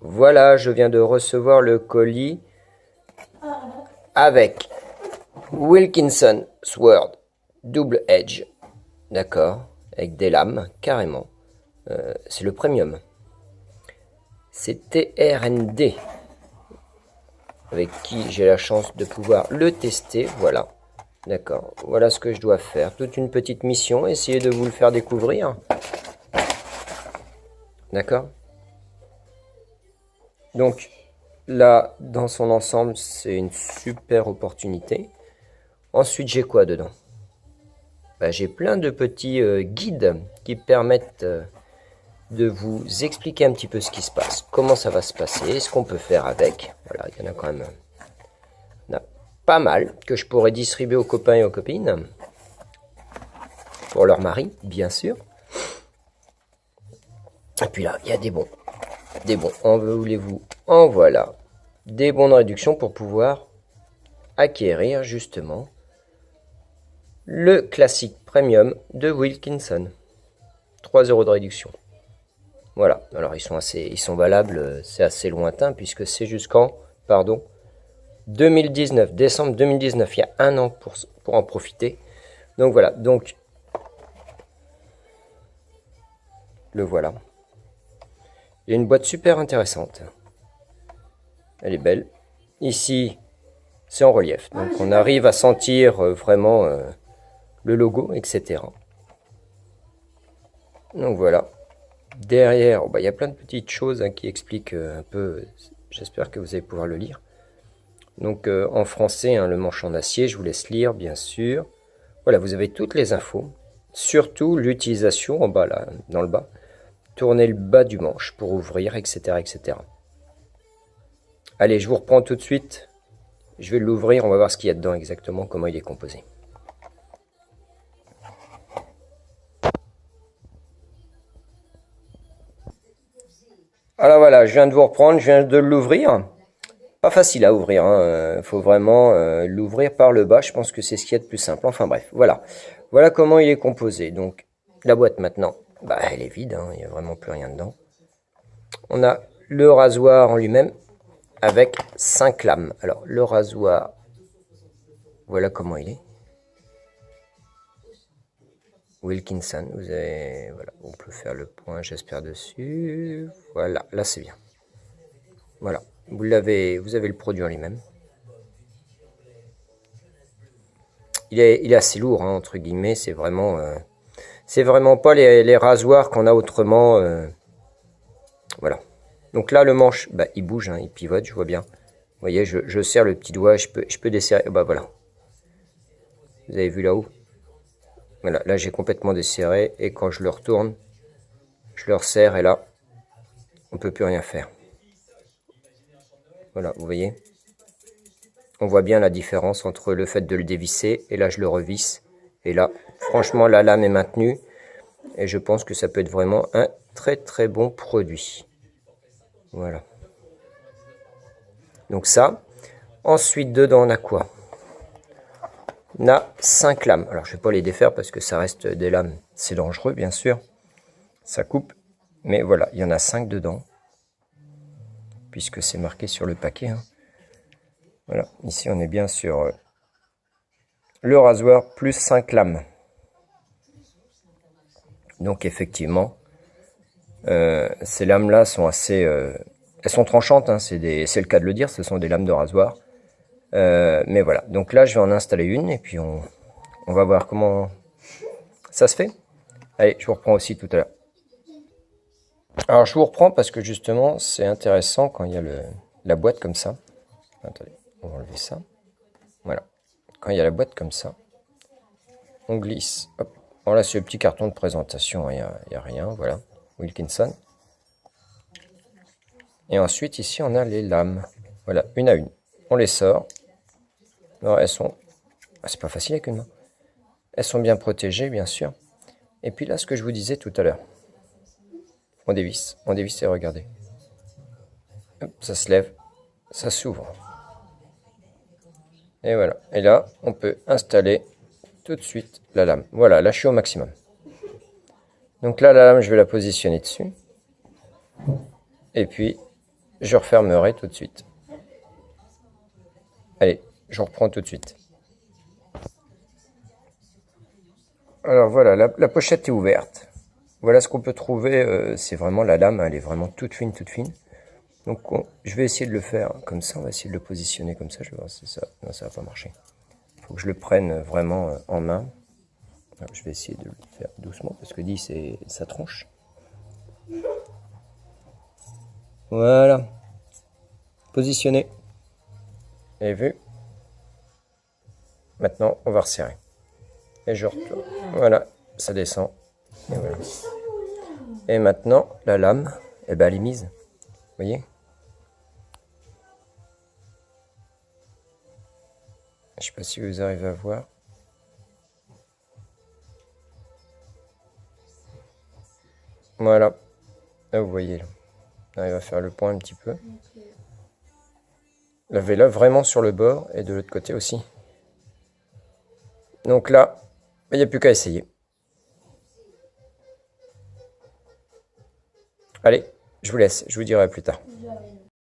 Voilà, je viens de recevoir le colis avec Wilkinson Sword Double Edge. D'accord, avec des lames, carrément. C'est le premium. C'est TRND, avec qui j'ai la chance de pouvoir le tester. Voilà, d'accord. Voilà ce que je dois faire. Toute une petite mission, essayer de vous le faire découvrir. D'accord. Donc, là, dans son ensemble, c'est une super opportunité. Ensuite, j'ai quoi dedans? J'ai plein de petits guides qui permettent de vous expliquer un petit peu ce qui se passe, comment ça va se passer, ce qu'on peut faire avec. Voilà, il y en a quand même pas mal que je pourrais distribuer aux copains et aux copines, pour leur mari, bien sûr. Et puis là, il y a des bons. Des bons, en voulez-vous? En voilà. Des bons de réduction pour pouvoir acquérir justement le classique premium de Wilkinson. 3 € de réduction. Voilà, alors ils sont valables, c'est assez lointain puisque c'est jusqu'en, 2019, décembre 2019, il y a un an pour en profiter. Donc voilà, donc le voilà. Il y a une boîte super intéressante. Elle est belle. Ici, c'est en relief, donc on arrive à sentir vraiment le logo, etc. Donc voilà. Derrière, il y a plein de petites choses qui expliquent un peu, j'espère que vous allez pouvoir le lire. Donc en français, le manche en acier, je vous laisse lire bien sûr. Voilà, vous avez toutes les infos, surtout l'utilisation en bas, là, dans le bas. Tournez le bas du manche pour ouvrir, etc. etc. Allez, je vous reprends tout de suite. Je vais l'ouvrir, on va voir ce qu'il y a dedans exactement, comment il est composé. Alors voilà, je viens de vous reprendre, je viens de l'ouvrir. Pas facile à ouvrir, il faut vraiment l'ouvrir par le bas, je pense que c'est ce qu'il y a de plus simple. Enfin bref, voilà. Voilà comment il est composé. Donc la boîte maintenant, elle est vide, il n'y a vraiment plus rien dedans. On a le rasoir en lui-même avec 5 lames. Alors le rasoir, voilà comment il est. Wilkinson, voilà, on peut faire le point, j'espère, dessus. Voilà, là c'est bien. Voilà, vous avez le produit en lui-même. Il est assez lourd, entre guillemets, c'est vraiment pas les rasoirs qu'on a autrement. Voilà. Donc là, le manche, il bouge, il pivote, je vois bien. Vous voyez, je serre le petit doigt, je peux desserrer. Voilà. Vous avez vu là-haut? Voilà, là j'ai complètement desserré et quand je le retourne, je le resserre et là, on ne peut plus rien faire. Voilà, vous voyez? On voit bien la différence entre le fait de le dévisser et là je le revisse. Et là, franchement, la lame est maintenue et je pense que ça peut être vraiment un très très bon produit. Voilà. Donc ça. Ensuite, dedans, on a quoi? On a 5 lames. Alors, je ne vais pas les défaire parce que ça reste des lames. C'est dangereux, bien sûr. Ça coupe. Mais voilà, il y en a 5 dedans. Puisque c'est marqué sur le paquet. Voilà, ici, on est bien sur le rasoir plus 5 lames. Donc, effectivement, ces lames-là sont assez... elles sont tranchantes, c'est le cas de le dire. Ce sont des lames de rasoir. Mais voilà, donc là je vais en installer une et puis on va voir comment ça se fait. Allez, je vous reprends aussi tout à l'heure. Alors je vous reprends parce que justement c'est intéressant quand il y a la boîte comme ça. Attendez, on va enlever ça. Voilà, quand il y a la boîte comme ça, on glisse. Hop. Bon là c'est le petit carton de présentation, il n'y a rien, voilà, Wilkinson. Et ensuite ici on a les lames, voilà, une à une. On les sort. Alors elles sont... c'est pas facile avec une main. Elles sont bien protégées, bien sûr. Et puis là, ce que je vous disais tout à l'heure. On dévisse et regardez. Hop, ça se lève, ça s'ouvre. Et voilà. Et là, on peut installer tout de suite la lame. Voilà, là je suis au maximum. Donc là, la lame, je vais la positionner dessus. Et puis, je refermerai tout de suite. Allez, je reprends tout de suite. Alors voilà, la pochette est ouverte. Voilà ce qu'on peut trouver. C'est vraiment la lame, elle est vraiment toute fine, toute fine. Donc je vais essayer de le faire comme ça. On va essayer de le positionner comme ça. Je vais voir si ça... Non, ça va pas marcher. Il faut que je le prenne vraiment en main. Alors, je vais essayer de le faire doucement parce que dit c'est sa tronche. Voilà. Positionné. Et vu. Maintenant, on va resserrer. Et je retourne. Voilà, ça descend. Et voilà. Et maintenant, la lame, eh ben, elle est mise. Vous voyez? Je ne sais pas si vous arrivez à voir. Voilà. Là, vous voyez. Là. On arrive à faire le point un petit peu. Lavez-la vraiment sur le bord et de l'autre côté aussi. Donc là, il n'y a plus qu'à essayer. Allez, je vous laisse. Je vous dirai plus tard.